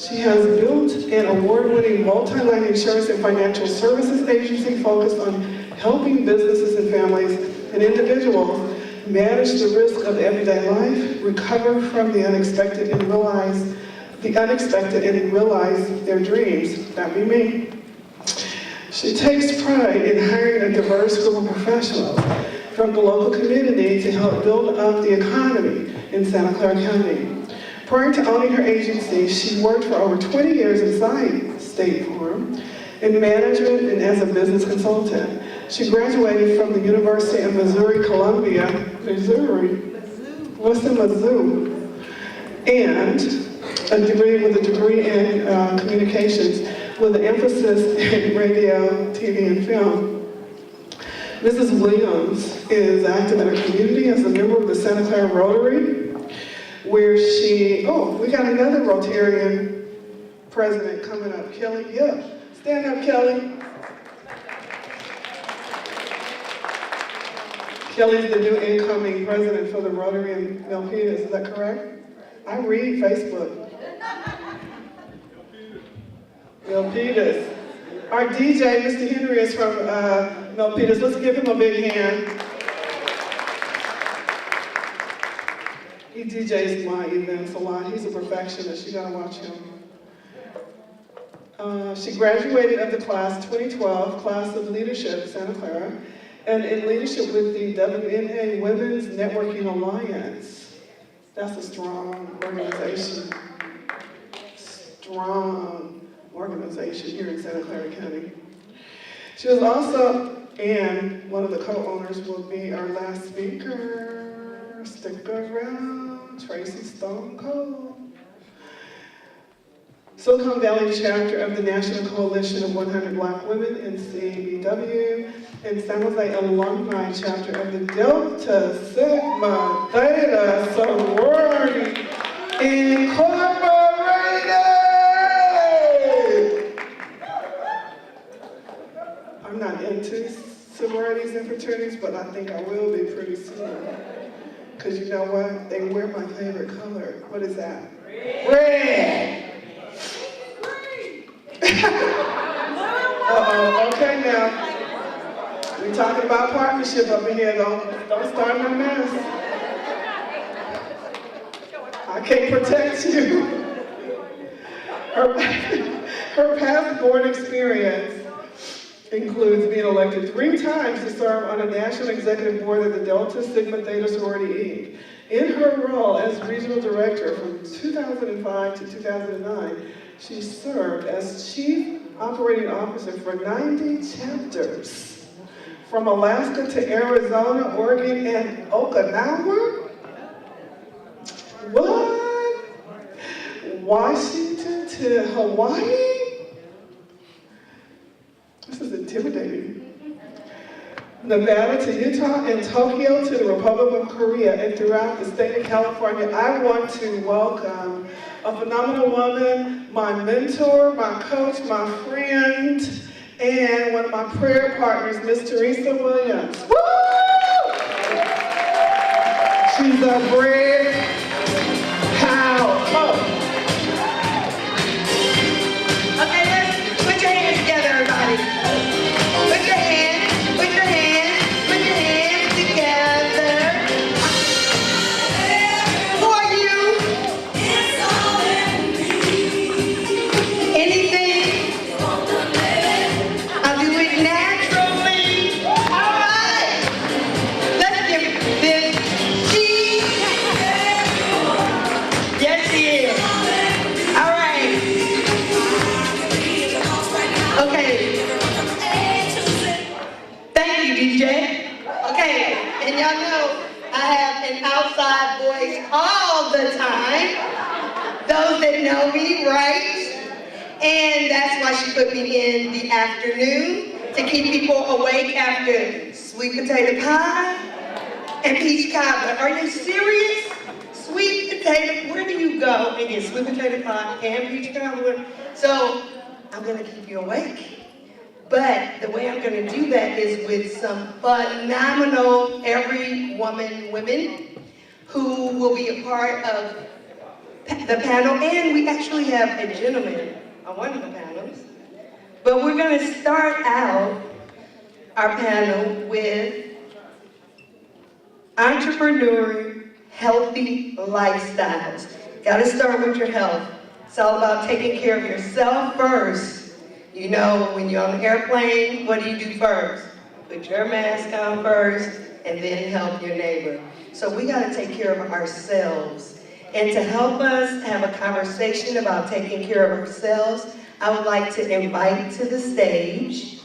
She has built an award-winning multi-line insurance and financial services agency focused on helping businesses and families and individuals manage the risk of everyday life, recover from the unexpected and realize their dreams. That'd be me. She takes pride in hiring a diverse group of professionals from the local community to help build up the economy in Santa Clara County. Prior to owning her agency, she worked for over 20 years inside State Farm in management and as a business consultant. She graduated from the University of Missouri-Columbia, Missouri, what's in Mizzou? And with a degree in communications with an emphasis in radio, TV, and film. Mrs. Williams is active in her community as a member of the Santa Clara Rotary, where we got another Rotarian president coming up, Kelly. Yeah, stand up, Kelly. Kelly's the new incoming president for the Rotary in Milpitas, is that correct? I read Facebook. Milpitas. Our DJ, Mr. Henry, is from Milpitas. Let's give him a big hand. He DJs my events a lot. He's a perfectionist. You gotta watch him. She graduated of the class 2012, class of leadership, Santa Clara, and in leadership with the WNA Women's Networking Alliance. That's a strong organization. Strong organization here in Santa Clara County. She was also, and one of the co-owners will be our last speaker. Stick around, Tracy Stone Cold. Silicon Valley chapter of the National Coalition of 100 Black Women in CBW, and San Jose alumni chapter of the Delta Sigma Theta Sorority Incorporated. I'm not into sororities and fraternities, but I think I will be pretty soon. Because you know what? They wear my favorite color. What is that? Red! Uh-oh, okay now. We're talking about partnership up in here. Don't start no mess. I can't protect you. Her past board experience includes being elected 3 times to serve on a national executive board of the Delta Sigma Theta Sorority, Inc. In her role as regional director from 2005 to 2009, she served as chief operating officer for 90 chapters, from Alaska to Arizona, Oregon, and Okinawa. What? Washington to Hawaii? This is intimidating. Nevada to Utah, and Tokyo to the Republic of Korea, and throughout the state of California. I want to welcome a phenomenal woman, my mentor, my coach, my friend, and one of my prayer partners, Miss Teresa Williams. Woo! She's a bread cow. Oh. All the time, those that know me, right? And that's why she put me in the afternoon to keep people awake after sweet potato pie and peach cobbler. Are you serious? Sweet potato, where do you go and get sweet potato pie and peach cobbler? So I'm gonna keep you awake. But the way I'm gonna do that is with some phenomenal women who will be a part of the panel, and we actually have a gentleman on one of the panels. But we're going to start out our panel with entrepreneur healthy lifestyles. Got to start with your health. It's all about taking care of yourself first. You know, when you're on the airplane, what do you do first? Put your mask on first, and then help your neighbor. So we got to take care of ourselves. And to help us have a conversation about taking care of ourselves, I would like to invite to the stage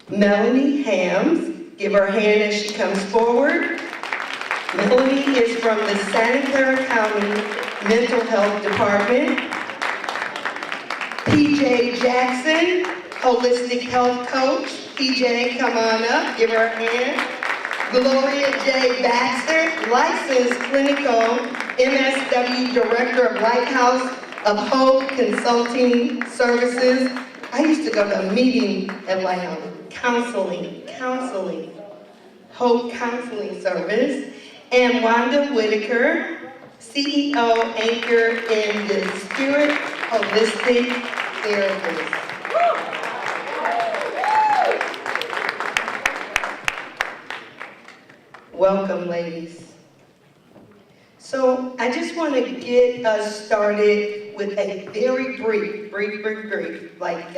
Melanie Hams. Give her a hand as she comes forward. Melanie is from the Santa Clara County Mental Health Department. PJ Jackson, Holistic Health Coach. PJ, come on up, give her a hand. Gloria J. Baxter, Licensed Clinical MSW Director of Lighthouse of Hope Consulting Services. I used to go to a meeting at Lighthouse, counseling, Hope Counseling Service. And Wanda Whitaker, CEO, Anchor in the Spirit Holistic Therapist. Welcome, ladies. So I just want to get us started with a very brief, like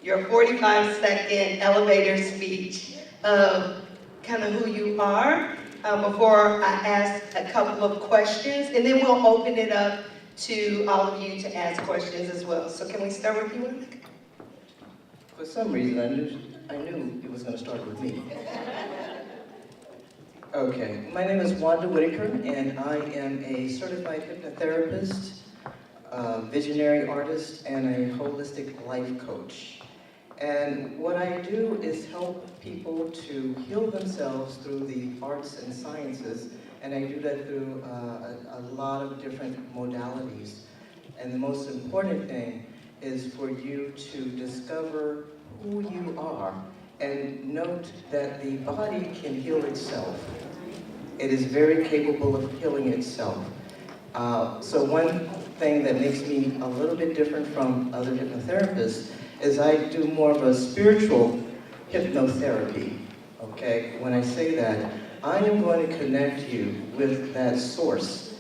your 45-second elevator speech of kind of who you are before I ask a couple of questions, and then we'll open it up to all of you to ask questions as well. So can we start with you, Monica? For some reason, I knew it was going to start with me. Okay, my name is Wanda Whitaker, and I am a certified hypnotherapist, visionary artist, and a holistic life coach. And what I do is help people to heal themselves through the arts and sciences, and I do that through a lot of different modalities. And the most important thing is for you to discover who you are and note that the body can heal itself. It is very capable of healing itself. So one thing that makes me a little bit different from other hypnotherapists is I do more of a spiritual hypnotherapy, okay? When I say that, I am going to connect you with that source,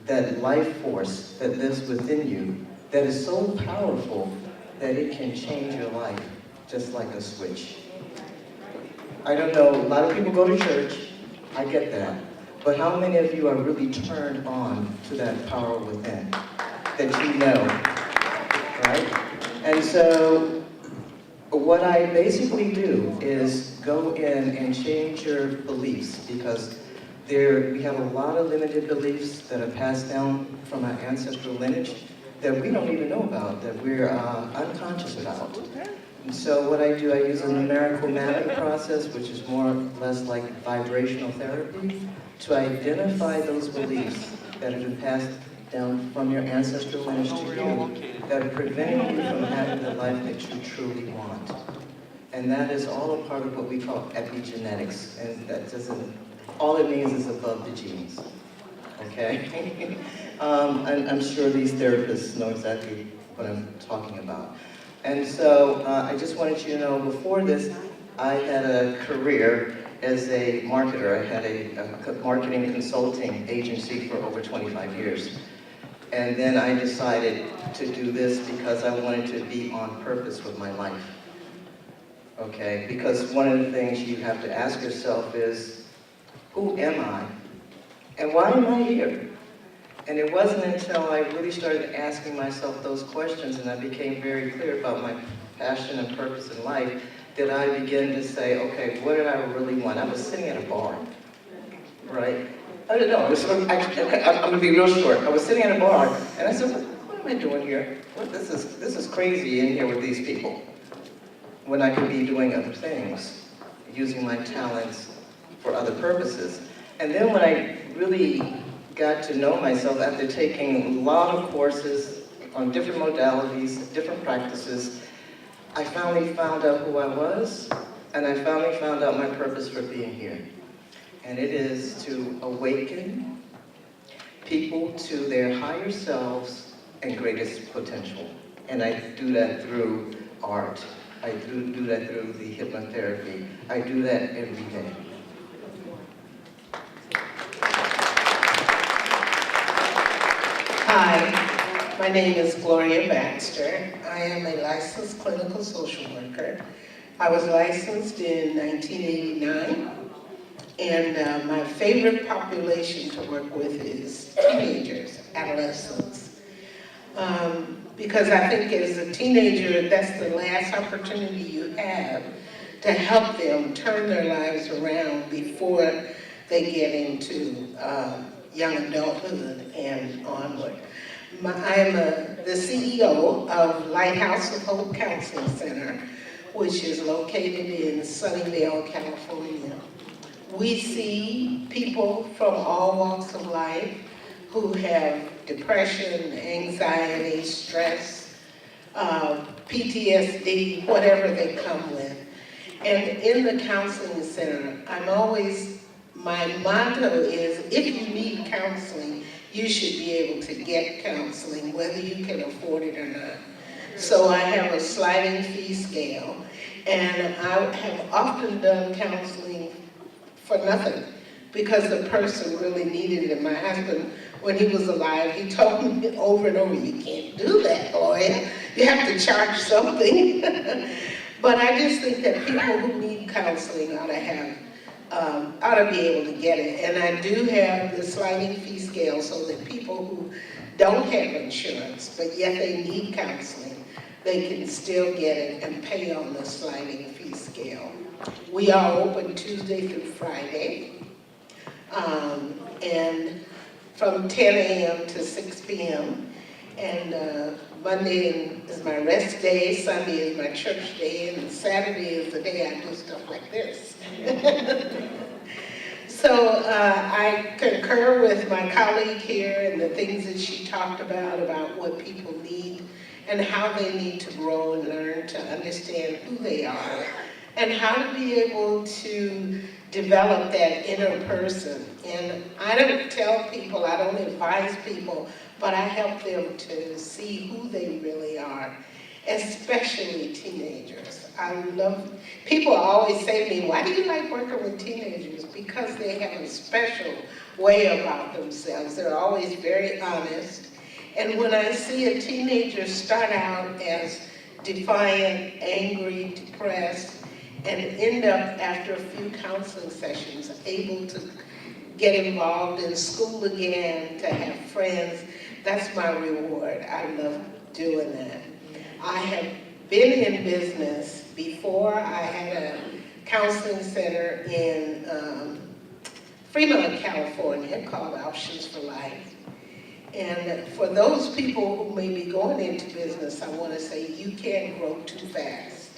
that life force that lives within you, that is so powerful that it can change your life just like a switch. I don't know, a lot of people go to church, I get that, but how many of you are really turned on to that power within, that you know, right? And so, what I basically do is go in and change your beliefs, because we have a lot of limited beliefs that are passed down from our ancestral lineage that we don't even know about, that we're unconscious about. And so what I do, I use a numerical mapping process, which is more or less like vibrational therapy, to identify those beliefs that have been passed down from your ancestral lineage to you that are preventing you from having the life that you truly want. And that is all a part of what we call epigenetics. And that doesn't, all it means is above the genes. Okay? I'm sure these therapists know exactly what I'm talking about. And so I just wanted you to know, before this, I had a career as a marketer. I had a marketing consulting agency for over 25 years. And then I decided to do this because I wanted to be on purpose with my life. Okay? Because one of the things you have to ask yourself is, who am I? And why am I here? And it wasn't until I really started asking myself those questions and I became very clear about my passion and purpose in life that I began to say, okay, what did I really want? I was sitting at a bar, right? I don't know, I'm gonna be real short. I was sitting at a bar and I said, what am I doing here? This is crazy in here with these people, when I could be doing other things, using my talents for other purposes. And then when I really got to know myself after taking a lot of courses on different modalities, different practices, I finally found out who I was, and I finally found out my purpose for being here. And it is to awaken people to their higher selves and greatest potential. And I do that through art. I do that through the hypnotherapy. I do that every day. Hi, my name is Gloria Baxter. I am a licensed clinical social worker. I was licensed in 1989, and my favorite population to work with is teenagers, adolescents. Because I think as a teenager, that's the last opportunity you have to help them turn their lives around before they get into young adulthood and onward. I am the CEO of Lighthouse of Hope Counseling Center, which is located in Sunnyvale, California. We see people from all walks of life who have depression, anxiety, stress, PTSD, whatever they come with. And in the counseling center, my motto is, if you need counseling, you should be able to get counseling, whether you can afford it or not. So I have a sliding fee scale, and I have often done counseling for nothing, because the person really needed it. And my husband, when he was alive, he told me over and over, you can't do that, Gloria. You have to charge something. But I just think that people who need counseling ought to be able to get it. And I do have the sliding fee scale so that people who don't have insurance, but yet they need counseling, they can still get it and pay on the sliding fee scale. We are open Tuesday through Friday, and from 10 a.m. to 6 p.m. And Monday is my rest day, Sunday is my church day, and Saturday is the day I do stuff like this. So I concur with my colleague here and the things that she talked about what people need and how they need to grow and learn to understand who they are and how to be able to develop that inner person. And I don't tell people, I don't advise people, but I help them to see who they really are, especially teenagers. People always say to me, why do you like working with teenagers? Because they have a special way about themselves. They're always very honest. And when I see a teenager start out as defiant, angry, depressed, and end up after a few counseling sessions able to get involved in school again, to have friends, that's my reward. I love doing that. I have been in business before. I had a counseling center in Fremont, California called Options for Life. And for those people who may be going into business, I want to say you can't grow too fast,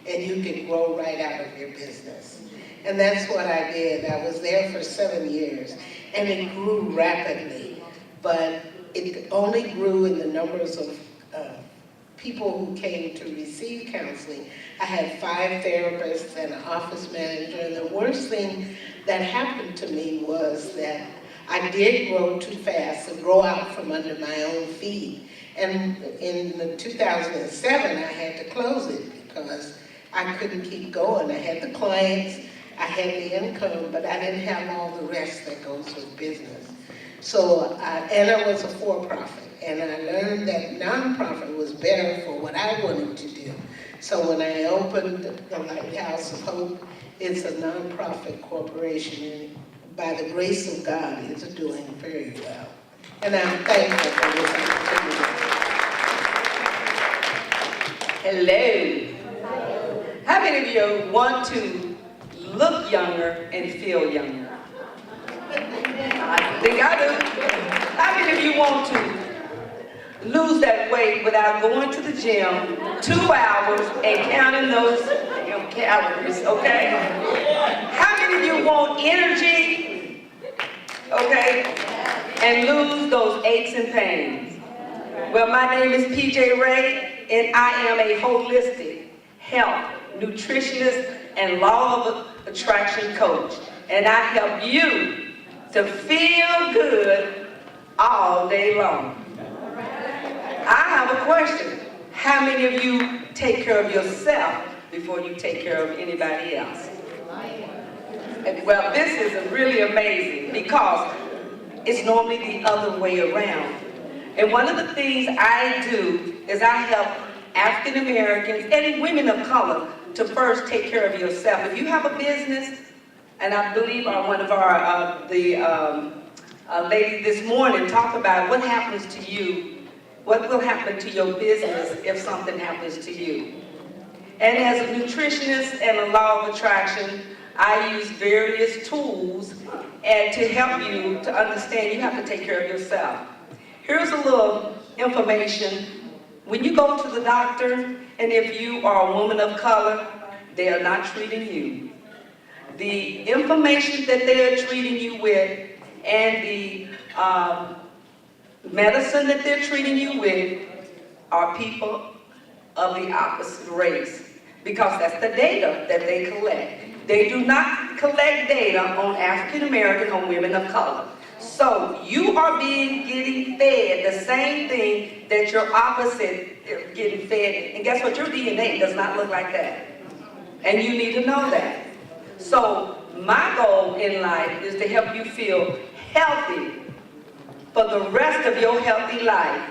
and you can grow right out of your business. And that's what I did. I was there for 7 years, and it grew rapidly, but it only grew in the numbers of people who came to receive counseling. I had 5 therapists and an office manager, and the worst thing that happened to me was that I did grow too fast and grow out from under my own feet. And in 2007, I had to close it because I couldn't keep going. I had the clients, I had the income, but I didn't have all the rest that goes with business. So, and I was a for-profit, and I learned that nonprofit was better for what I wanted to do. So when I opened the Lighthouse of Hope, it's a nonprofit corporation, and by the grace of God, it's doing very well. And I'm thankful for this opportunity. Hello. How many of you want to look younger and feel younger? I think I do. How many of you want to lose that weight without going to the gym 2 hours and counting those calories, okay? How many of you want energy, okay, and lose those aches and pains? Well, my name is PJ Ray, and I am a holistic health, nutritionist, and law of attraction coach. And I help you to feel good all day long. I have a question. How many of you take care of yourself before you take care of anybody else? And, well, this is really amazing because it's normally the other way around. And one of the things I do is I help African Americans and women of color to first take care of yourself. If you have a business, and I believe one of our lady this morning talked about what happens to you, what will happen to your business if something happens to you. And as a nutritionist and a law of attraction, I use various tools and to help you to understand you have to take care of yourself. Here's a little information. When you go to the doctor, and if you are a woman of color, they are not treating you. The information that they are treating you with and the medicine that they're treating you with are people of the opposite race, because that's the data that they collect. They do not collect data on African American or women of color. So you are getting fed the same thing that your opposite is getting fed. And guess what? Your DNA does not look like that. And you need to know that. So my goal in life is to help you feel healthy for the rest of your healthy life.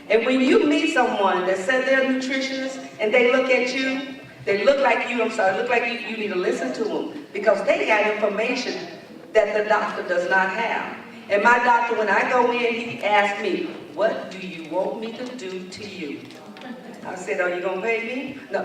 And when you meet someone that said they're a nutritionist and they look at you, they look like you, look like you need to listen to them because they got information that the doctor does not have. And my doctor, when I go in, he asks me, what do you want me to do to you? I said, are you going to pay me? No.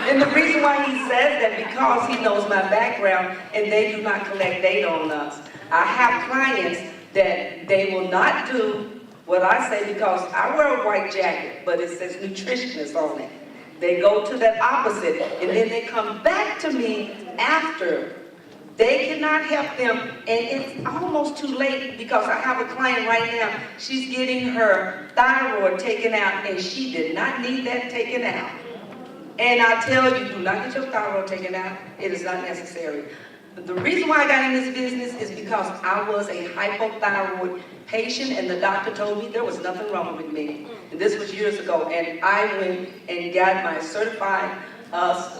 And the reason why he says that, because he knows my background and they do not collect data on us. I have clients that they will not do what I say because I wear a white jacket, but it says nutritionist on it. They go to that opposite, and then they come back to me after. They cannot help them, and it's almost too late because I have a client right now. She's getting her thyroid taken out, and she did not need that taken out. And I tell you, do not get your thyroid taken out. It is not necessary. The reason why I got in this business is because I was a hypothyroid patient, and the doctor told me there was nothing wrong with me. And this was years ago, and I went and got my certified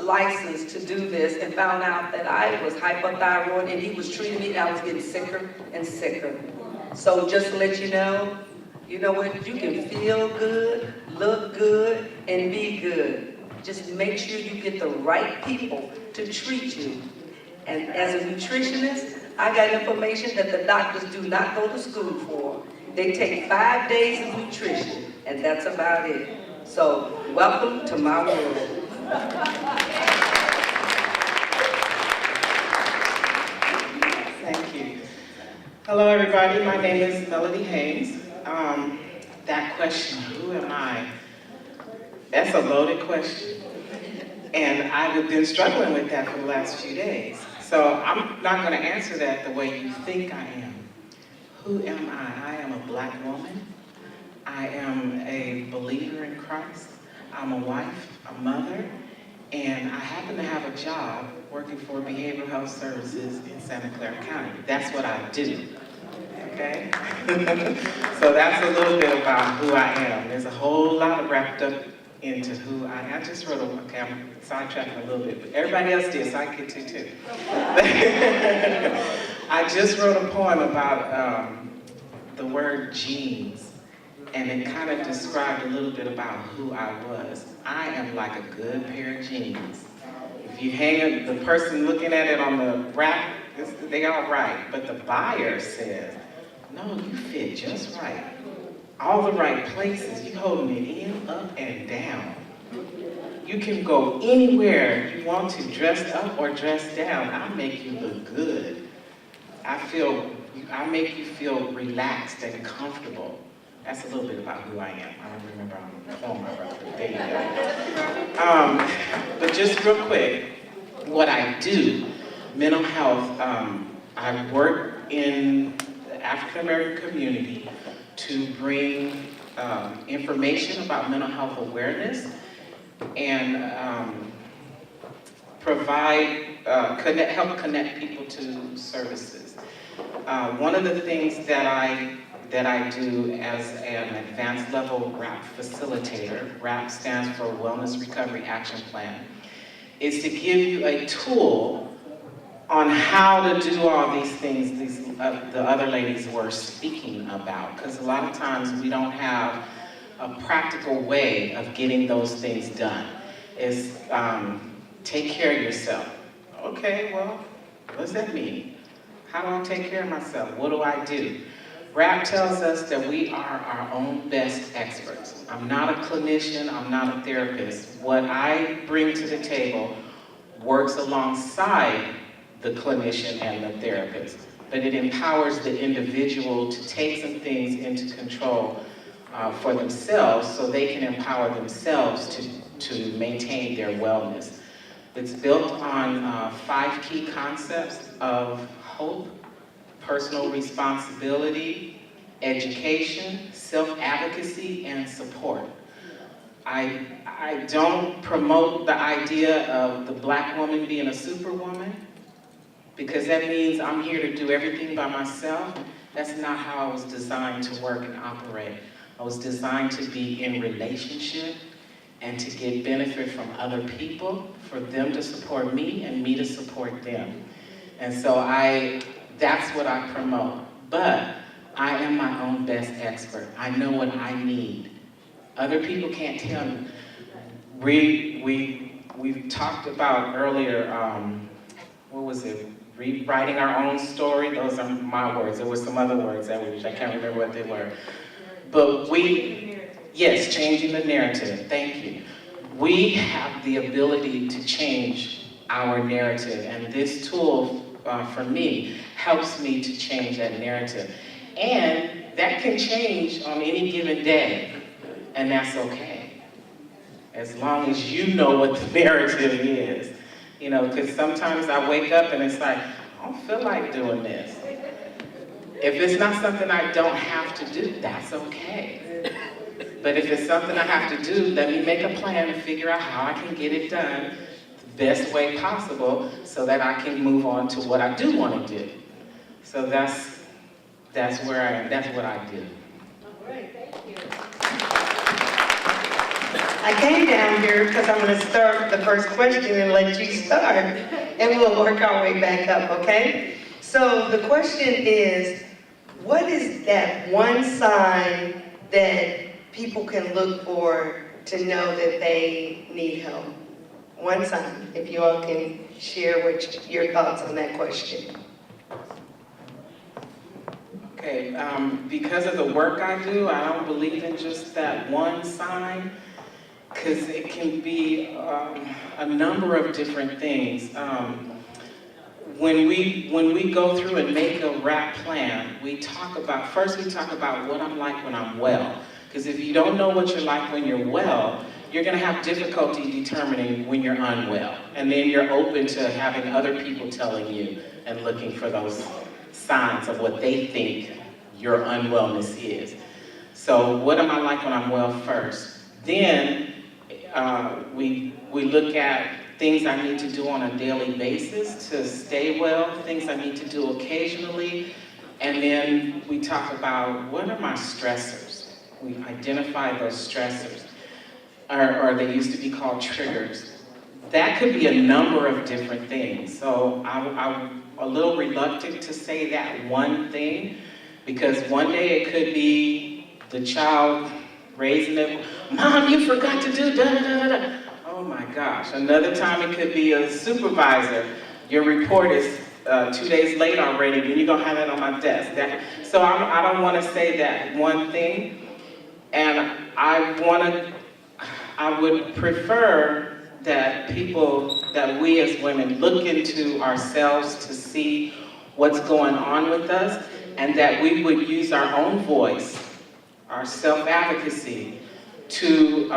license to do this and found out that I was hypothyroid, and he was treating me, and I was getting sicker and sicker. So just to let you know what, you can feel good, look good, and be good. Just make sure you get the right people to treat you. And as a nutritionist, I got information that the doctors do not go to school for. They take 5 days of nutrition, and that's about it. So, welcome to my world. Thank you. Hello, everybody. My name is Melody Haynes. That question, who am I? That's a loaded question. And I've been struggling with that for the last few days. So I'm not going to answer that the way you think I am. Who am I? I am a black woman. I am a believer in Christ. I'm a wife, a mother, and I happen to have a job working for behavioral health services in Santa Clara County. That's what I do, okay? So that's a little bit about who I am. There's a whole lot wrapped up into who I am. I just wrote I'm sidetracking a little bit, but everybody else did, so I get to too. I just wrote a poem about the word jeans, and it kind of described a little bit about who I was. I am like a good pair of jeans. If you hang it, the person looking at it on the rack, they all right, but the buyer says, no, you fit just right. All the right places, you holding it in, up, and down. You can go anywhere you want to, dressed up or dressed down. I make you look good. I make you feel relaxed and comfortable. That's a little bit about who I am. I don't remember on the poem I wrote, but there you go. But just real quick, what I do, mental health, I work in the African American community to bring information about mental health awareness and provide, help connect people to services. One of the things that I do as an advanced level RAP facilitator, RAP stands for Wellness Recovery Action Plan, is to give you a tool on how to do all these things the other ladies were speaking about. Because a lot of times we don't have a practical way of getting those things done. It's take care of yourself. Okay, well, what does that mean? How do I take care of myself? What do I do? RAP tells us that we are our own best experts. I'm not a clinician, I'm not a therapist. What I bring to the table works alongside the clinician and the therapist, but it empowers the individual to take some things into control for themselves so they can empower themselves to maintain their wellness. It's built on 5 key concepts of hope, personal responsibility, education, self-advocacy, and support. I don't promote the idea of the black woman being a superwoman, because that means I'm here to do everything by myself. That's not how I was designed to work and operate. I was designed to be in relationship and to get benefit from other people, for them to support me and me to support them. And so that's what I promote. But I am my own best expert. I know what I need. Other people can't tell me. We've talked about earlier, what was it? Rewriting our own story. Those are my words. There were some other words that I can't remember what they were. But yes, changing the narrative. Thank you. We have the ability to change our narrative, and this tool, for me, helps me to change that narrative. And that can change on any given day, and that's okay. As long as you know what the narrative is. You know, because sometimes I wake up and it's like, I don't feel like doing this. If it's not something I don't have to do, that's okay. But if it's something I have to do, let me make a plan and figure out how I can get it done the best way possible so that I can move on to what I do want to do. So that's where I am. That's what I do. All right, thank you. I came down here because I'm going to start the first question and let you start, and we'll work our way back up, okay? So the question is, what is that one sign that people can look for to know that they need help? One sign, if you all can share your thoughts on that question. Okay, because of the work I do, I don't believe in just that one sign, because it can be a number of different things. When we go through and make a RAP plan, first we talk about what I'm like when I'm well. Because if you don't know what you're like when you're well, you're going to have difficulty determining when you're unwell. And then you're open to having other people telling you and looking for those signs of what they think your unwellness is. So what am I like when I'm well first? Then we look at things I need to do on a daily basis to stay well, things I need to do occasionally, and then we talk about what are my stressors. We identify those stressors, or they used to be called triggers. That could be a number of different things. So I'm a little reluctant to say that one thing, because one day it could be the child raising it, Mom, you forgot to do da-da-da-da-da. Oh my gosh. Another time it could be a supervisor. Your report is 2 days late already, and you're gonna have it on my desk. So I don't wanna say that one thing, and I would prefer that we as women look into ourselves to see what's going on with us, and that we would use our own voice, our self-advocacy, to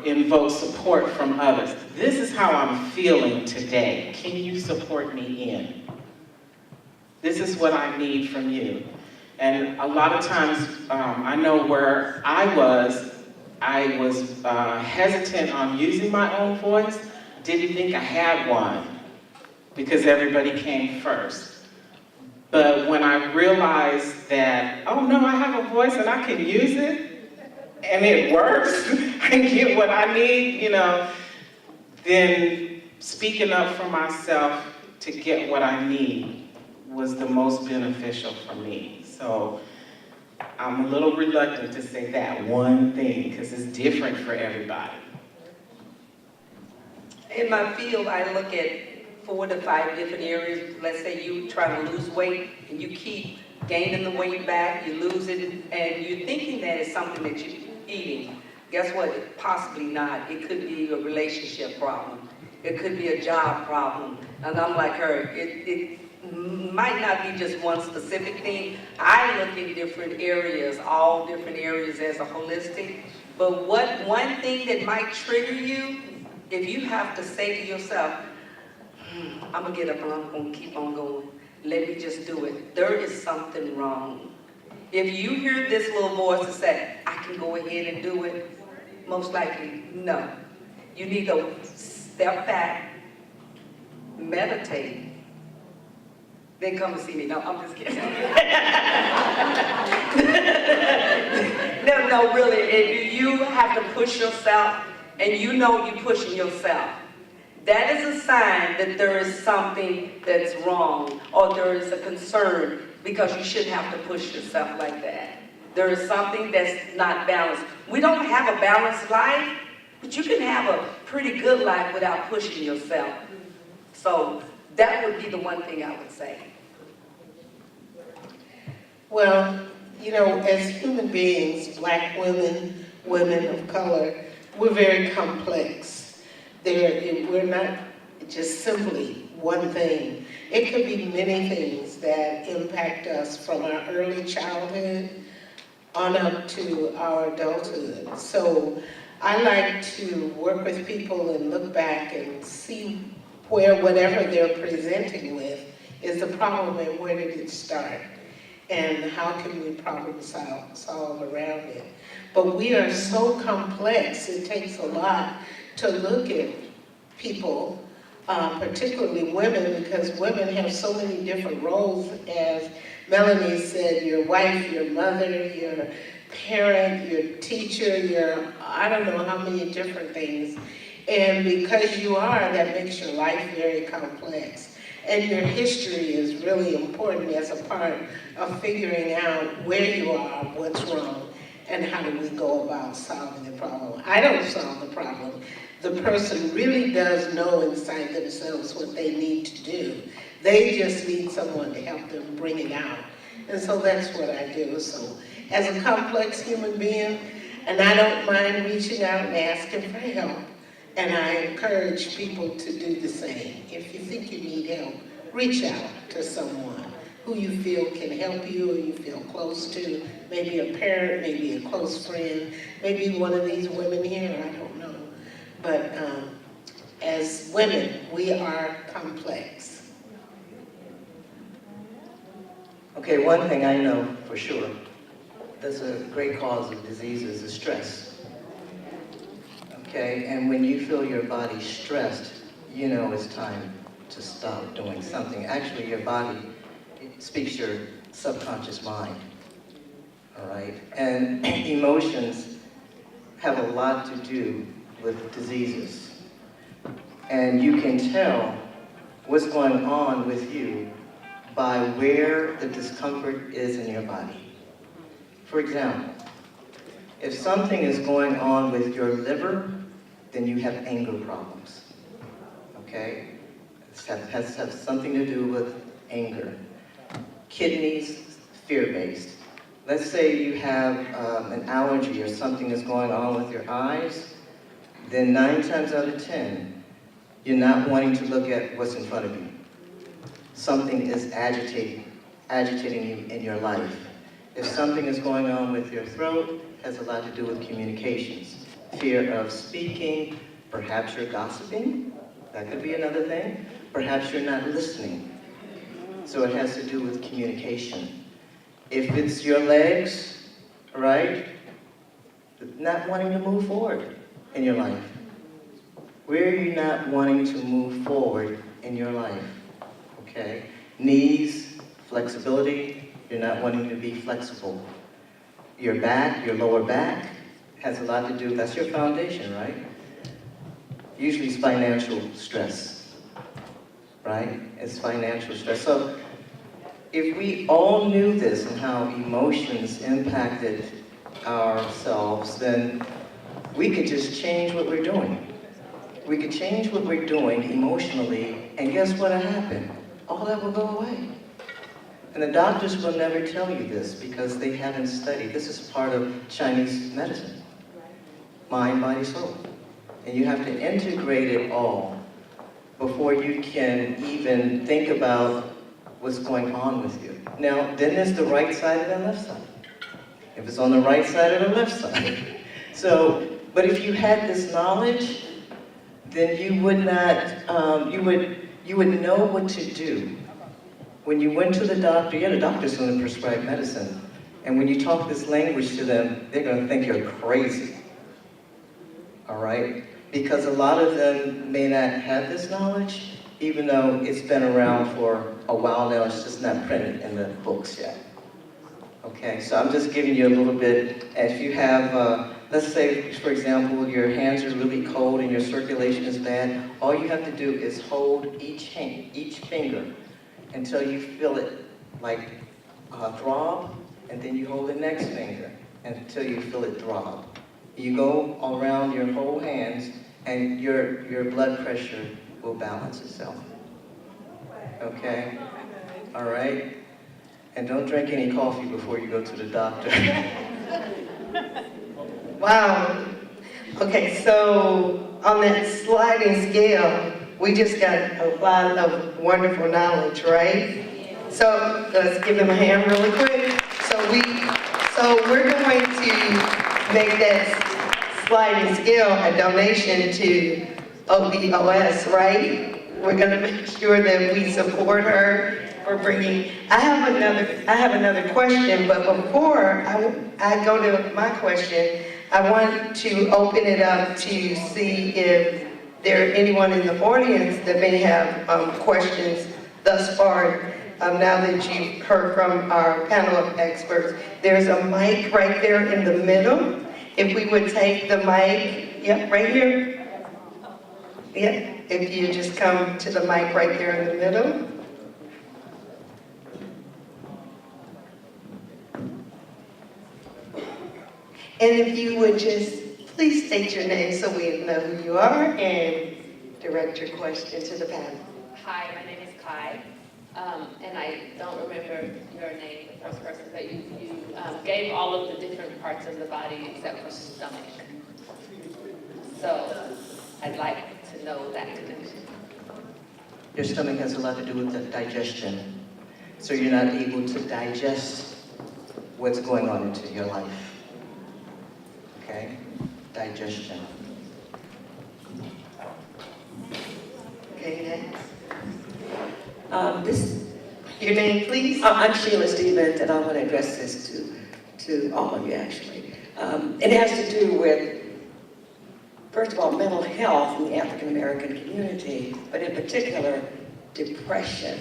invoke support from others. This is how I'm feeling today. Can you support me in? This is what I need from you. And a lot of times, I know where I was hesitant on using my own voice, didn't think I had one, because everybody came first. But when I realized that, oh no, I have a voice and I can use it, and it works, I can get what I need, then speaking up for myself to get what I need was the most beneficial for me. So I'm a little reluctant to say that one thing because it's different for everybody. In my field, I look at 4 to 5 different areas. Let's say you try to lose weight and you keep gaining the weight back, you lose it, and you're thinking that it's something that you're eating. Guess what? Possibly not. It could be a relationship problem. It could be a job problem. And I'm like her, it might not be just one specific thing. I look in different areas, all different areas as a holistic. But one thing that might trigger you, if you have to say to yourself, I'm gonna get up and I'm gonna keep on going. Let me just do it. There is something wrong. If you hear this little voice that says, I can go ahead and do it, most likely, no. You need to step back, meditate, then come and see me. No, I'm just kidding. No, really, you have to push yourself, and you know you're pushing yourself. That is a sign that there is something that's wrong, or there is a concern, because you shouldn't have to push yourself like that. There is something that's not balanced. We don't have a balanced life, but you can have a pretty good life without pushing yourself. So that would be the one thing I would say. Well, as human beings, Black women, women of color, we're very complex. We're not just simply one thing. It could be many things that impact us from our early childhood on up to our adulthood. So I like to work with people and look back and see where whatever they're presenting with is the problem and where did it start, and how can we problem solve around it. But we are so complex, it takes a lot to look at people, particularly women, because women have so many different roles. As Melanie said, your wife, your mother, your parent, your teacher, I don't know how many different things. And because you are, that makes your life very complex. And your history is really important as a part of figuring out where you are, what's wrong, and how do we go about solving the problem. I don't solve the problem. The person really does know inside themselves what they need to do. They just need someone to help them bring it out. And so that's what I do. So as a complex human being, and I don't mind reaching out and asking for help. And I encourage people to do the same. If you think you need help, reach out to someone who you feel can help you, or you feel close to, maybe a parent, maybe a close friend, maybe one of these women here, I don't know. But as women, we are complex. Okay, one thing I know for sure, that's a great cause of diseases is stress. Okay, and when you feel your body stressed, you know it's time to stop doing something. Actually, your body speaks your subconscious mind, all right? And emotions have a lot to do with diseases. And you can tell what's going on with you by where the discomfort is in your body. For example, if something is going on with your liver, then you have anger problems, okay? It has something to do with anger. Kidneys, fear-based. Let's say you have an allergy or something is going on with your eyes, then 9 times out of 10, you're not wanting to look at what's in front of you. Something is agitating you in your life. If something is going on with your throat, it has a lot to do with communications. Fear of speaking, perhaps you're gossiping, that could be another thing. Perhaps you're not listening. So it has to do with communication. If it's your legs, right, not wanting to move forward in your life. Where are you not wanting to move forward in your life? Okay? Knees, Flexibility, you're not wanting to be flexible. Your back, your lower back, has a lot to do, that's your foundation, right? Usually it's financial stress, right? It's financial stress. So if we all knew this and how emotions impacted ourselves, then we could just change what we're doing. We could change what we're doing emotionally, and guess what'll happen? All that will go away. And the doctors will never tell you this because they haven't studied. This is part of Chinese medicine. Mind, body, soul. And you have to integrate it all before you can even think about what's going on with you. Now, then there's the right side and the left side. If it's on the right side or the left side. So, but if you had this knowledge, then you would not, you would know what to do. When you went to the doctor, yeah, the doctor's going to prescribe medicine. And when you talk this language to them, they're going to think you're crazy. All right? Because a lot of them may not have this knowledge, even though it's been around for a while now, it's just not printed in the books yet. Okay, so I'm just giving you a little bit. If you have, let's say, for example, your hands are really cold and your circulation is bad, all you have to do is hold each finger until you feel it like throb, and then you hold the next finger until you feel it throb. You go around your whole hands, and your blood pressure will balance itself. Okay? All right? And don't drink any coffee before you go to the doctor. Wow. Okay, so on that sliding scale, we just got a lot of wonderful knowledge, right? So let's give them a hand really quick. So we're going to make that sliding scale a donation to ODOS, right? We're going to make sure that we support her for bringing. I have another question, but before I go to my question, I want to open it up to see if there anyone in the audience that may have questions thus far. Now that you've heard from our panel of experts, there's a mic right there in the middle. If we would take the mic, yep, right here. Yep, if you just come to the mic right there in the middle. And if you would just please state your name so we know who you are and direct your question to the panel. Hi, my name is Kai, and I don't remember your name, the first person, but you gave all of the different parts of the body except for stomach. So I'd like to know that connection. Your stomach has a lot to do with the digestion. So you're not able to digest what's going on into your life. Okay? Digestion. Okay, next. Your name, please? I'm Sheila Stevens, and I want to address this to all of you, actually. It has to do with, first of all, mental health in the African American community, but in particular, depression.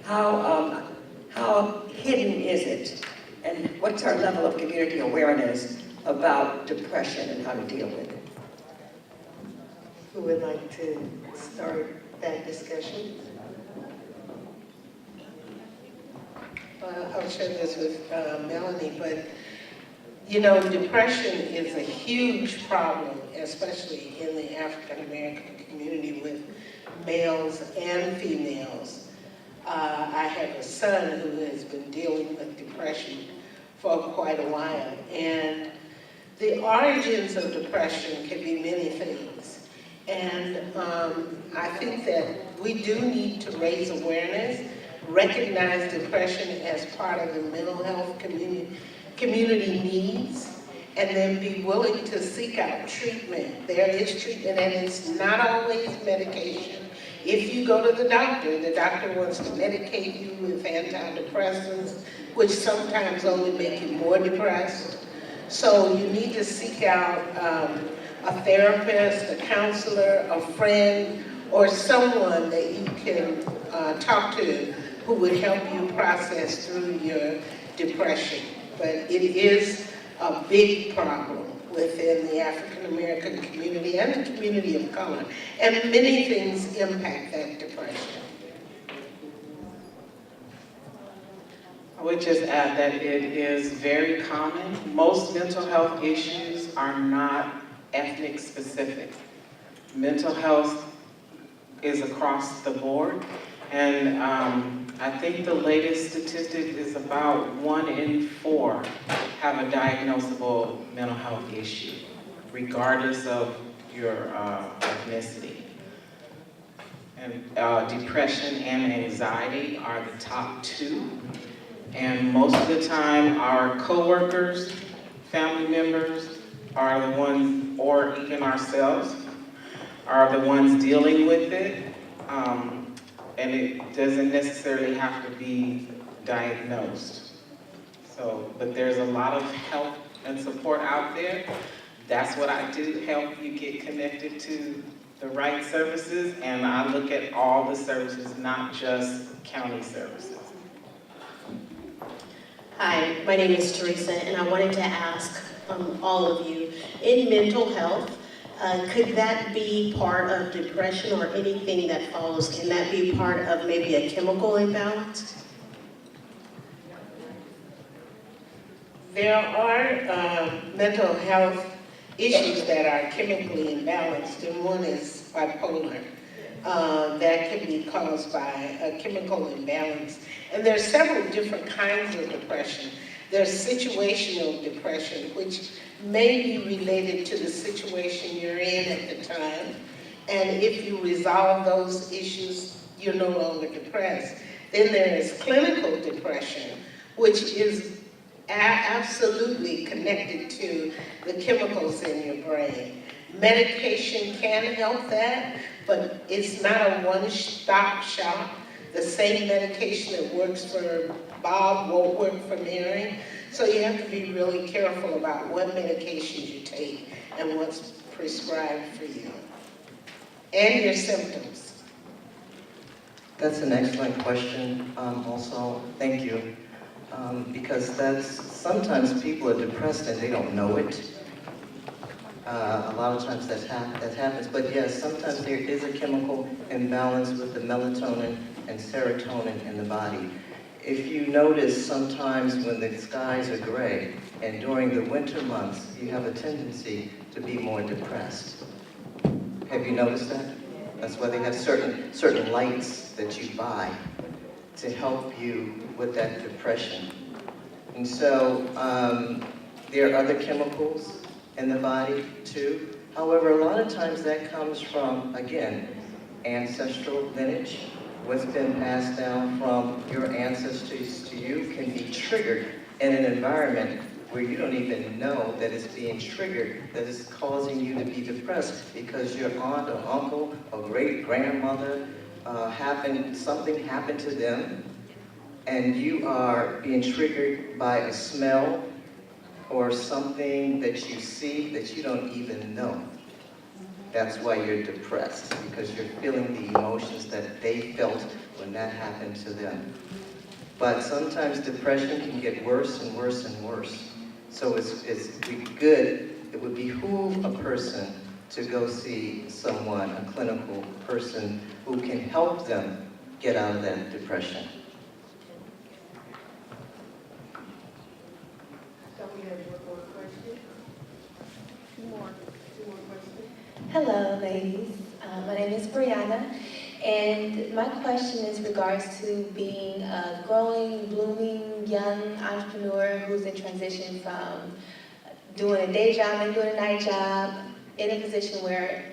How hidden is it? And what's our level of community awareness about depression and how to deal with it? Who would like to start that discussion? I'll share this with Melanie, but you know, depression is a huge problem, especially in the African American community with males and females. I have a son who has been dealing with depression for quite a while, and the origins of depression can be many things. And I think that we do need to raise awareness, recognize depression as part of the mental health community needs, and then be willing to seek out treatment. There is treatment, and it's not always medication. If you go to the doctor wants to medicate you with antidepressants, which sometimes only make you more depressed. So you need to seek out a therapist, a counselor, a friend, or someone that you can talk to who would help you process through your depression. But it is a big problem within the African American community and the community of color. And many things impact that depression. I would just add that it is very common. Most mental health issues are not ethnic specific. Mental health is across the board. And I think the latest statistic is about 1 in 4 have a diagnosable mental health issue, regardless of your ethnicity. And depression and anxiety are the top 2. And most of the time, our coworkers, family members are the ones, or even ourselves, are the ones dealing with it. And it doesn't necessarily have to be diagnosed. So, but there's a lot of help and support out there. That's what I do, help you get connected to the right services, and I look at all the services, not just county services. Hi, my name is Teresa, and I wanted to ask all of you, in mental health, could that be part of depression or anything that follows? Can that be part of maybe a chemical imbalance? There are mental health issues that are chemically imbalanced, and one is bipolar. That can be caused by a chemical imbalance. And there are several different kinds of depression. There's situational depression, which may be related to the situation you're in at the time. And if you resolve those issues, you're no longer depressed. Then there is clinical depression, which is absolutely connected to the chemicals in your brain. Medication can help that, but it's not a one-stop shop. The same medication that works for Bob won't work for Mary. So you have to be really careful about what medications you take and what's prescribed for you. And your symptoms. That's an excellent question also. Thank you. Because that's, sometimes people are depressed and they don't know it. A lot of times that happens. But yes, sometimes there is a chemical imbalance with the melatonin and serotonin in the body. If you notice sometimes when the skies are gray and during the winter months, you have a tendency to be more depressed. Have you noticed that? That's why they have certain lights that you buy to help you with that depression. And so there are other chemicals in the body too. However, a lot of times that comes from, again, ancestral lineage. What's been passed down from your ancestors to you can be triggered in an environment where you don't even know that it's being triggered, that is causing you to be depressed because your aunt or uncle or great-grandmother something happened to them, and you are being triggered by a smell or something that you see that you don't even know. That's why you're depressed, because you're feeling the emotions that they felt when that happened to them. But sometimes depression can get worse and worse and worse. So it would behoove a person to go see someone, a clinical person, who can help them get out of that depression. Hello, ladies. My name is Brianna, and my question is regards to being a growing, blooming, young entrepreneur who's in transition from doing a day job and doing a night job in a position where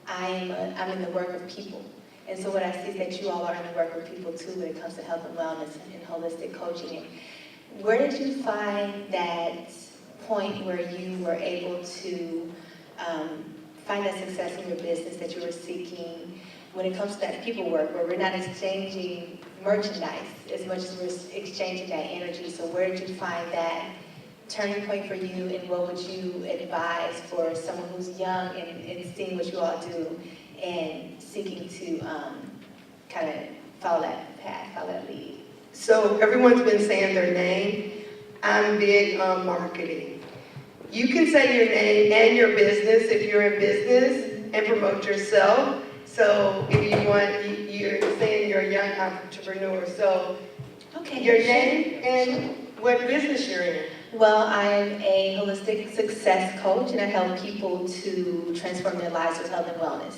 I'm in the work of people. And so what I see is that you all are in the work of people too when it comes to health and wellness and holistic coaching. And where did you find that point where you were able to find that success in your business that you were seeking when it comes to that people work, where we're not exchanging merchandise as much as we're exchanging that energy? So where did you find that turning point for you, and what would you advise for someone who's young and seeing what you all do and seeking to kind of follow that path, follow that lead? So everyone's been saying their name. I'm big on marketing. You can say your name and your business if you're in business and promote yourself. So if you want, you're saying you're a young entrepreneur. So Okay. your name and what business you're in. Well, I'm a holistic success coach, and I help people to transform their lives with health and wellness.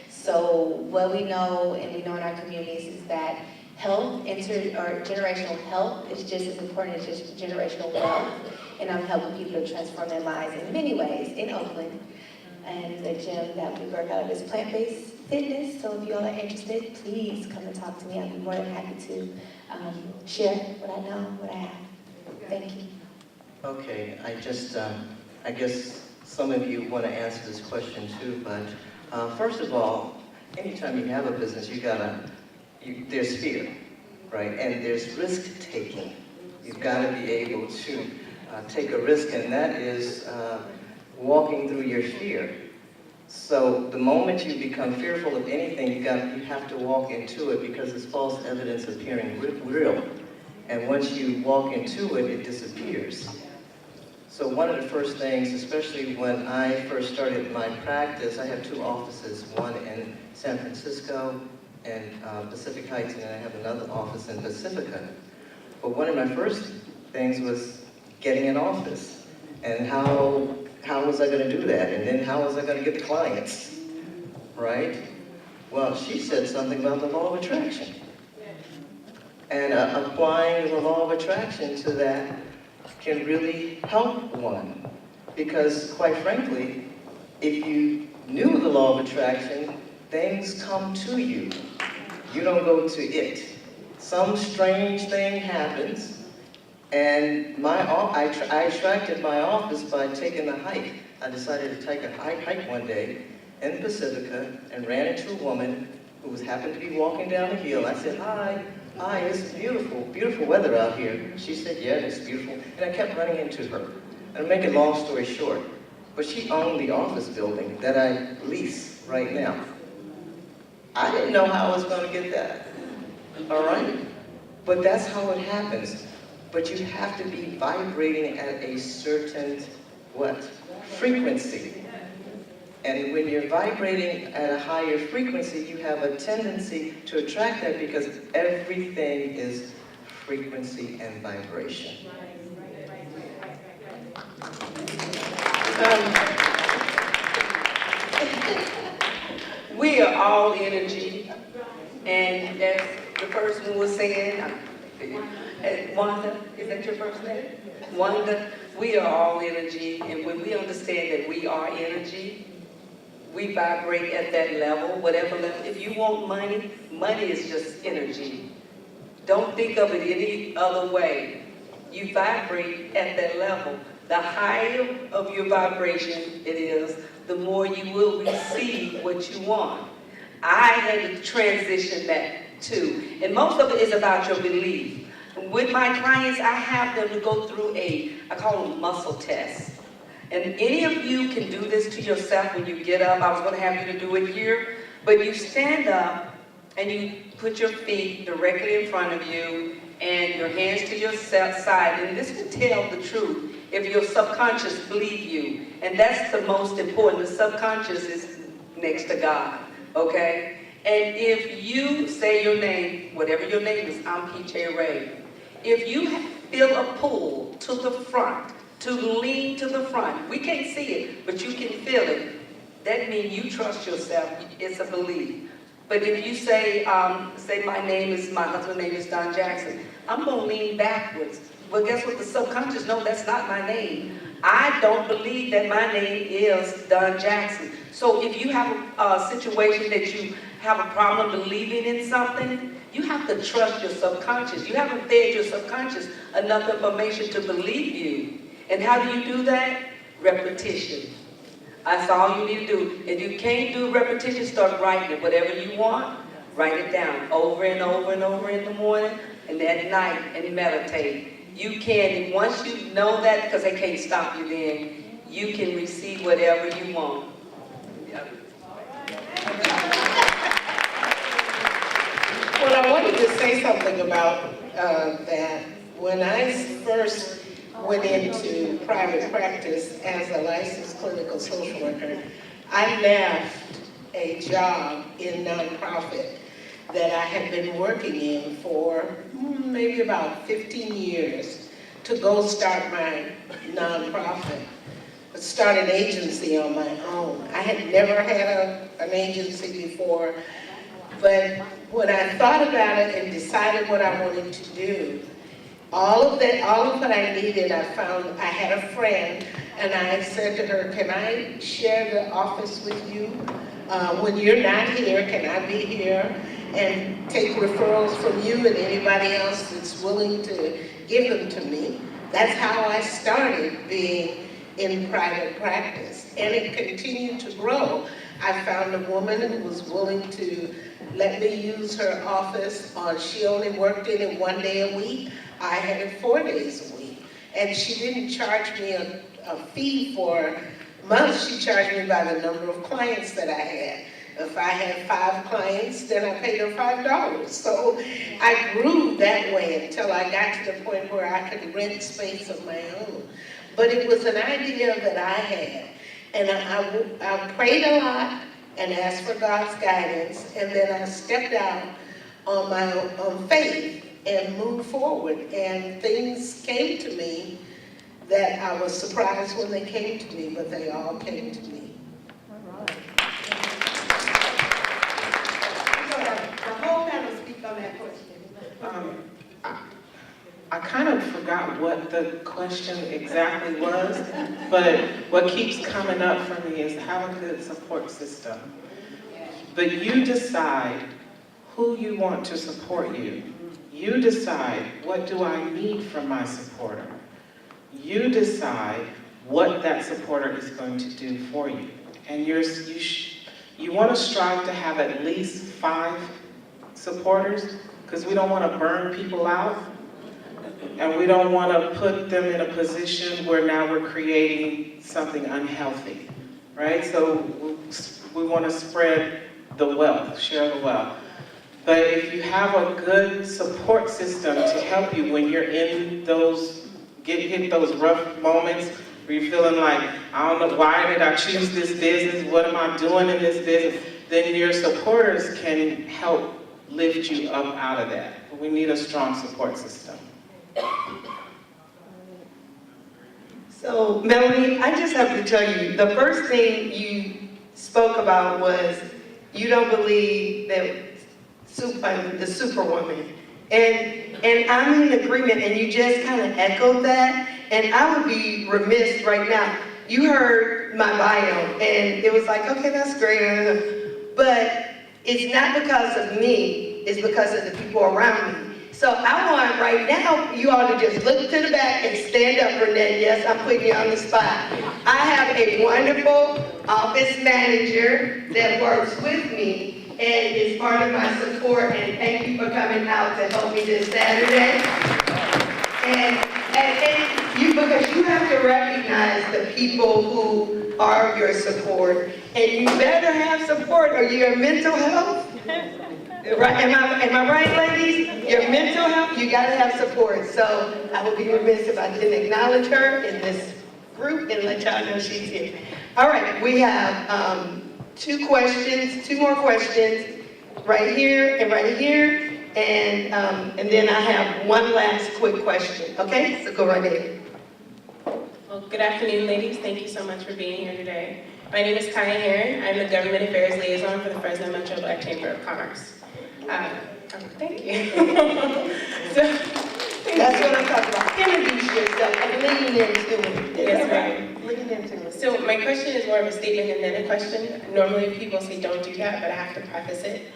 So what we know, and we know in our communities, is that health, or generational health, is just as important as just generational wealth. And I'm helping people to transform their lives in many ways in Oakland. And the gym that we work out of is plant-based fitness. So if you all are interested, please come and talk to me. I'd be more than happy to share what I know, what I have. Thank you. Okay, I guess some of you want to answer this question too, but first of all, anytime you have a business, there's fear, right? And there's risk-taking. You've got to be able to take a risk, and that is walking through your fear. So the moment you become fearful of anything, you have to walk into it, because it's false evidence appearing real. And once you walk into it, it disappears. So one of the first things, especially when I first started my practice, I have 2 offices, one in San Francisco and Pacific Heights, and then I have another office in Pacifica. But one of my first things was getting an office. And how was I going to do that? And then how was I going to get the clients, right? Well, she said something about the law of attraction. And applying the law of attraction to that can really help one. Because quite frankly, if you knew the law of attraction, things come to you. You don't go to it. Some strange thing happens, and I attracted my office by taking a hike. I decided to take a hike one day in Pacifica and ran into a woman who happened to be walking down the hill. I said, hi, it's beautiful, beautiful weather out here. She said, yeah, it's beautiful. And I kept running into her. And to make a long story short, but she owned the office building that I lease right now. I didn't know how I was going to get that, all right? But that's how it happens. But you have to be vibrating at a certain, frequency. And when you're vibrating at a higher frequency, you have a tendency to attract that, because everything is frequency and vibration. We are all energy, and as the person was saying, Wanda, is that your first name? Wanda, we are all energy, and when we understand that we are energy, we vibrate at that level, whatever level. If you want money, money is just energy. Don't think of it any other way. You vibrate at that level. The higher of your vibration it is, the more you will receive what you want. I had to transition that too. And most of it is about your belief. With my clients, I have them to go through I call them muscle tests. And any of you can do this to yourself when you get up. I was going to have you to do it here. But you stand up and you put your feet directly in front of you and your hands to your side. And this will tell the truth if your subconscious believes you. And that's the most important. The subconscious is next to God, okay? And if you say your name, whatever your name is, I'm PJ Ray. If you feel a pull to the front, to lean to the front, we can't see it, but you can feel it. That means you trust yourself. It's a belief. But if you say my husband's name is Don Jackson, I'm going to lean backwards. Well, guess what? The subconscious knows that's not my name. I don't believe that my name is Don Jackson. So if you have a situation that you have a problem believing in something, you have to trust your subconscious. You haven't fed your subconscious enough information to believe you. And how do you do that? Repetition. That's all you need to do. If you can't do repetition, start writing it. Whatever you want, write it down over and over and over in the morning and at night, and meditate. You can, once you know that, because they can't stop you then, you can receive whatever you want. Well, I wanted to say something about that when I first went into private practice as a licensed clinical social worker, I left a job in nonprofit that I had been working in for maybe about 15 years to go start my nonprofit, start an agency on my own. I had never had an agency before, but when I thought about it and decided what I wanted to do, all of what I needed, I had a friend, and I said to her, can I share the office with you? When you're not here, can I be here and take referrals from you and anybody else that's willing to give them to me? That's how I started being in private practice, and it continued to grow. I found a woman who was willing to let me use her office. She only worked in it 1 day a week. I had it 4 days a week. And she didn't charge me a fee for months. She charged me by the number of clients that I had. If I had 5 clients, then I paid her $5. So I grew that way until I got to the point where I could rent space of my own. But it was an idea that I had. And I prayed a lot and asked for God's guidance, and then I stepped out on my own faith and moved forward. And things came to me that I was surprised when they came to me, but they all came to me. All right. The whole panel speak on that question. I kind of forgot what the question exactly was, but what keeps coming up for me is have a good support system. But you decide who you want to support you. You decide, what do I need from my supporter? You decide what that supporter is going to do for you. And you want to strive to have at least 5 supporters, because we don't want to burn people out. And we don't want to put them in a position where now we're creating something unhealthy, right? So we want to spread the wealth, share the wealth. But if you have a good support system to help you when you're in those, hit those rough moments where you're feeling like, I don't know, why did I choose this business? What am I doing in this business? Then your supporters can help lift you up out of that. We need a strong support system. So, Melanie, I just have to tell you, the first thing you spoke about was you don't believe that the superwoman. And I'm in agreement, and you just kind of echoed that. And I would be remiss right now. You heard my bio, and it was like, okay, that's great. But it's not because of me, it's because of the people around me. So I want right now, you all to just look to the back and stand up, Renee. Yes, I'm putting you on the spot. I have a wonderful office manager that works with me and is part of my support, and thank you for coming out to help me this Saturday. And you, because you have to recognize the people who are your support, and you better have support or your mental health. Right? Am I right, ladies? Your mental health, you gotta have support. So I would be remiss if I didn't acknowledge her in this group and let y'all know she's here. All right, we have 2 more questions, right here and right here, and then I have one last quick question. Okay, so go right ahead. Well, good afternoon, ladies. Thank you so much for being here today. My name is Kaya Heron. I'm the Government Affairs Liaison for the Fresno Metro Black Chamber of Commerce. Thank you. That's what I'm talking about. Introduce yourself and lean into it. Yes, ma'am. Lean into it. So my question is more of a statement and then a question. Normally people say don't do that, but I have to preface it.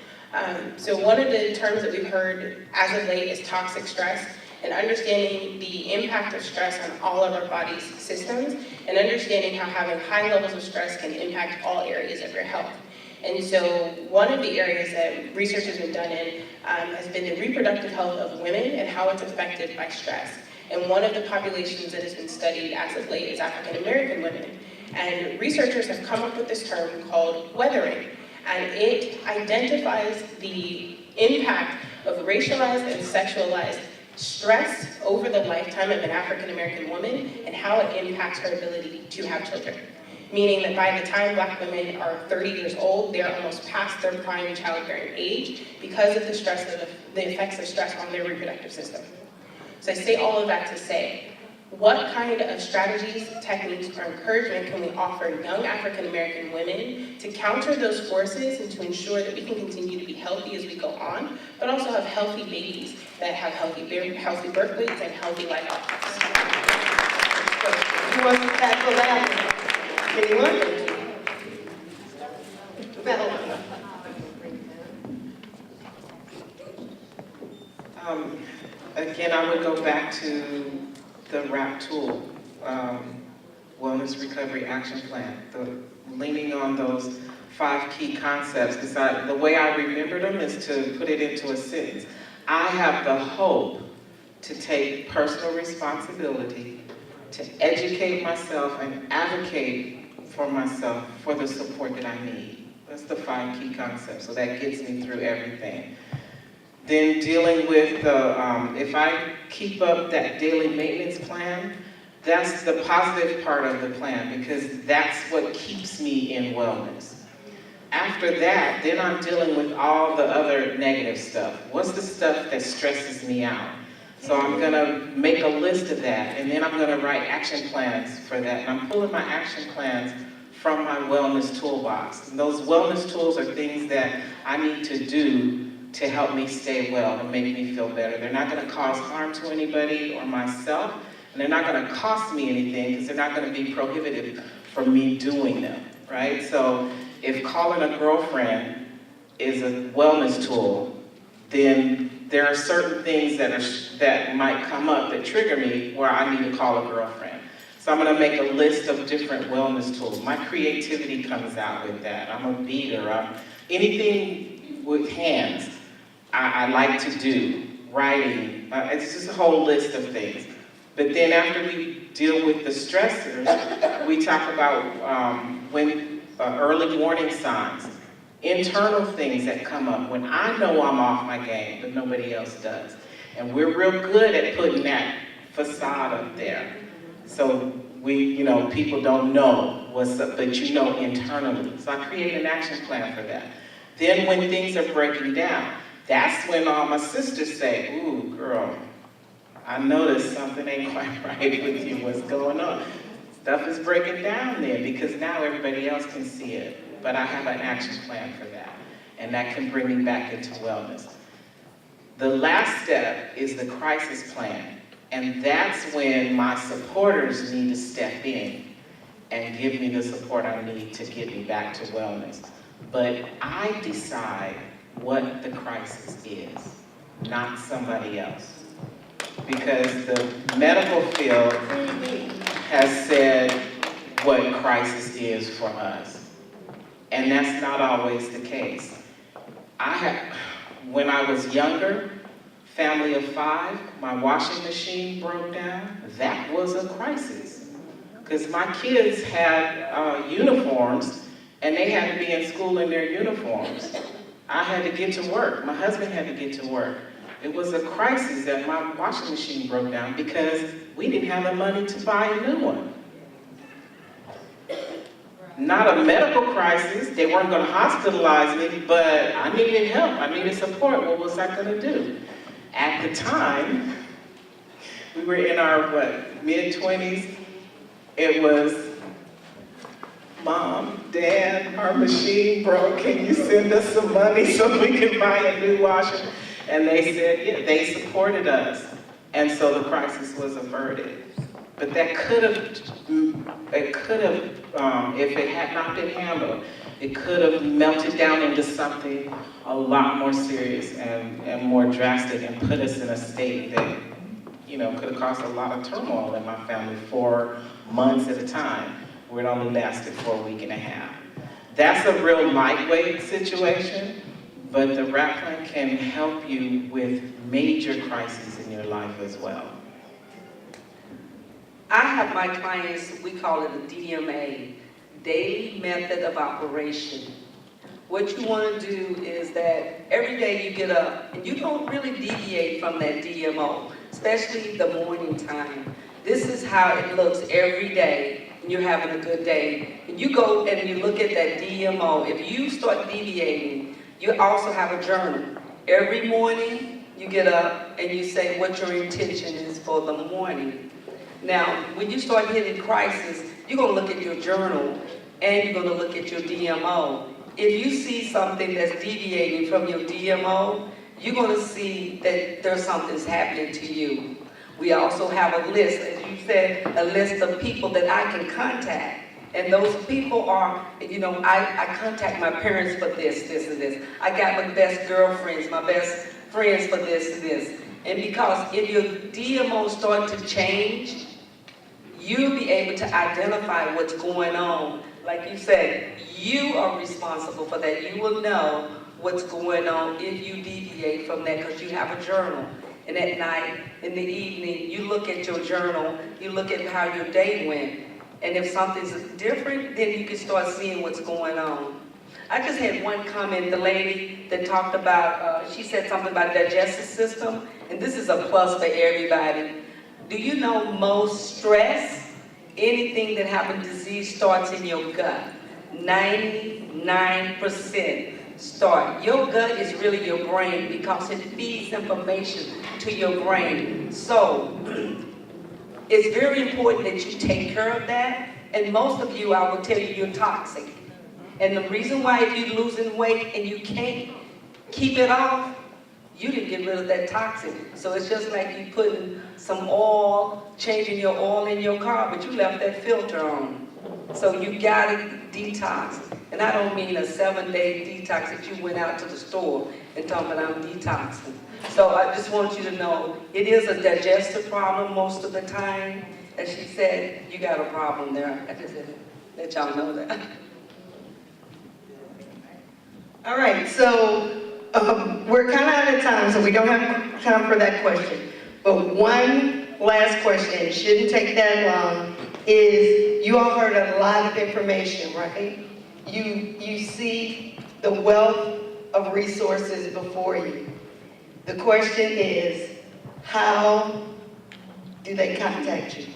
So one of the terms that we've heard as of late is toxic stress, and understanding the impact of stress on all of our body's systems, and understanding how having high levels of stress can impact all areas of your health. And so one of the areas that research has been done in has been the reproductive health of women and how it's affected by stress. And one of the populations that has been studied as of late is African American women. And researchers have come up with this term called weathering. And it identifies the impact of racialized and sexualized stress over the lifetime of an African American woman and how it impacts her ability to have children. Meaning that by the time Black women are 30 years old, they're almost past their prime childbearing age because of the stress of the effects of stress on their reproductive system. So I say all of that to say, what kind of strategies, techniques, or encouragement can we offer young African American women to counter those forces and to ensure that we can continue to be healthy as we go on, but also have healthy babies that have healthy birth weights and healthy life outcomes? Who wants to tackle that? Anyone? Madeline. Again, I would go back to the RAP tool, Wellness Recovery Action Plan, leaning on those 5 key concepts, because the way I remember them is to put it into a sentence. I have the hope to take personal responsibility, to educate myself and advocate for myself for the support that I need. That's the 5 key concepts, so that gets me through everything. Then dealing with if I keep up that daily maintenance plan, that's the positive part of the plan, because that's what keeps me in wellness. After that, then I'm dealing with all the other negative stuff. What's the stuff that stresses me out? So I'm gonna make a list of that, and then I'm gonna write action plans for that. And I'm pulling my action plans from my wellness toolbox. And those wellness tools are things that I need to do to help me stay well and make me feel better. They're not gonna cause harm to anybody or myself, and they're not gonna cost me anything, because they're not gonna be prohibitive from me doing them, right? So if calling a girlfriend is a wellness tool, then there are certain things that might come up that trigger me where I need to call a girlfriend. So I'm gonna make a list of different wellness tools. My creativity comes out with that. I'm a beater, anything with hands. I like to do, writing, it's just a whole list of things. But then after we deal with the stressors, we talk about early warning signs, internal things that come up when I know I'm off my game, but nobody else does. And we're real good at putting that facade up there. So people don't know what's up, but you know internally. So I create an action plan for that. Then when things are breaking down, that's when all my sisters say, ooh, girl, I noticed something ain't quite right with you, what's going on? Stuff is breaking down there, because now everybody else can see it. But I have an action plan for that, and that can bring me back into wellness. The last step is the crisis plan, and that's when my supporters need to step in and give me the support I need to get me back to wellness. But I decide what the crisis is, not somebody else. Because the medical field has said what crisis is for us. And that's not always the case. When I was younger, family of 5, my washing machine broke down. That was a crisis. Because my kids had uniforms, and they had to be in school in their uniforms. I had to get to work. My husband had to get to work. It was a crisis that my washing machine broke down because we didn't have the money to buy a new one. Not a medical crisis. They weren't going to hospitalize me, but I needed help. I needed support. What was I going to do? At the time, we were in our, mid-20s. It was, Mom, Dad, our machine broke. Can you send us some money so we can buy a new washer? And they said, yeah, they supported us. And so the crisis was averted. But that could have, if it had not been handled, it could have melted down into something a lot more serious and more drastic, and put us in a state that, could have caused a lot of turmoil in my family for months at a time, where it only lasted for a week and a half. That's a real lightweight situation, but the RAP plan can help you with major crises in your life as well. I have my clients, we call it a DMA, Daily Method of Operation. What you want to do is that every day you get up, and you don't really deviate from that DMO. especially the morning time. This is how it looks every day when you're having a good day. And you go and you look at that DMO. If you start deviating, you also have a journal. Every morning, you get up and you say what your intention is for the morning. Now, when you start hitting crisis, you're going to look at your journal and you're going to look at your DMO. If you see something that's deviating from your DMO, you're going to see that there's something's happening to you. We also have a list, as you said, a list of people that I can contact. And those people are, you know, I contact my parents for this, this, and this. I got my best girlfriends, my best friends for this and this. And because if your DMO start to change, you'll be able to identify what's going on. Like you said, you are responsible for that. You will know what's going on if you deviate from that because you have a journal. And at night, in the evening, you look at your journal, you look at how your day went. And if something's different, then you can start seeing what's going on. I just had one comment, the lady that talked about, she said something about digestive system, and this is a plus for everybody. Do you know most stress, anything that happens, disease starts in your gut? 99% start. Your gut is really your brain because it feeds information to your brain. So, it's very important that you take care of that. And most of you, I will tell you, you're toxic. And the reason why if you're losing weight and you can't keep it off, you didn't get rid of that toxin. So it's just like you putting some oil, changing your oil in your car, but you left that filter on. So you gotta detox. And I don't mean a 7-day detox that you went out to the store and told me I'm detoxing. So I just want you to know, it is a digestive problem most of the time. As she said, you got a problem there. I just didn't let y'all know that. All right, so we're kind of out of time, so we don't have time for that question. But one last question, it shouldn't take that long, is you all heard a lot of information, right? You see the wealth of resources before you. The question is, how do they contact you?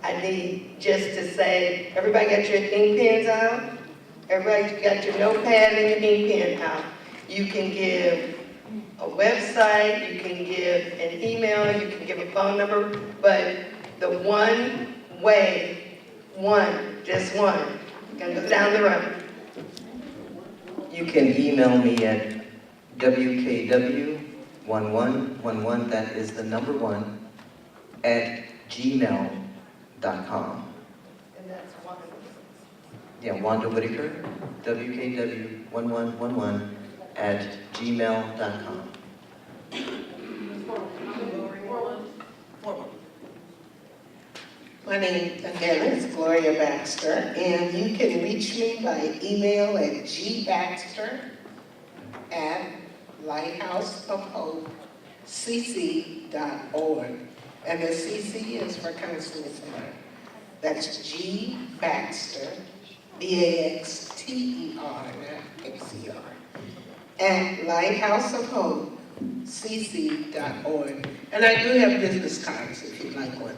I need just to say, everybody got your ink pens out? Everybody got your notepad and your ink pen out? You can give a website, you can give an email, you can give a phone number, but the one way, just one, gonna go down the road. You can email me at wkw1111, that is the number 1, at gmail.com. And that's one. Yeah, Wanda Whitaker, wkw1111 at gmail.com. My name, again, is Gloria Baxter, and you can reach me by email at gbbaxter@lighthouseofhopecc.org. And the CC is for Counseling Center. That's G. Baxter, BAXTER, not XER, at lighthouseofhopecc.org. And I do have business cards if you'd like one.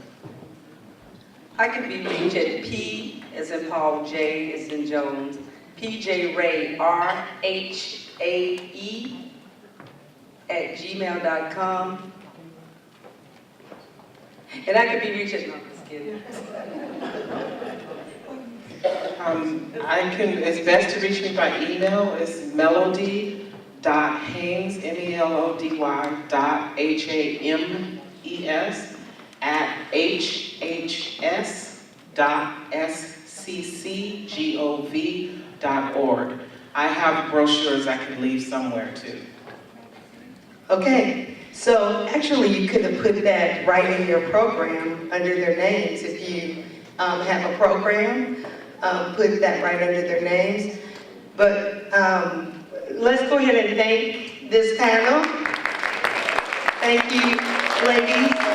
I can be reached at P as in Paul, J as in Jones, PJ Ray, RHAE at gmail.com. And I can be reached at, no, just kidding. It's best to reach me by email. It's melody.hames, melody.hames @hhs.sccgov.org. I have brochures I can leave somewhere too. Okay, so actually you could have put that right in your program under their names. If you have a program, put that right under their names. But let's go ahead and thank this panel. Thank you, ladies.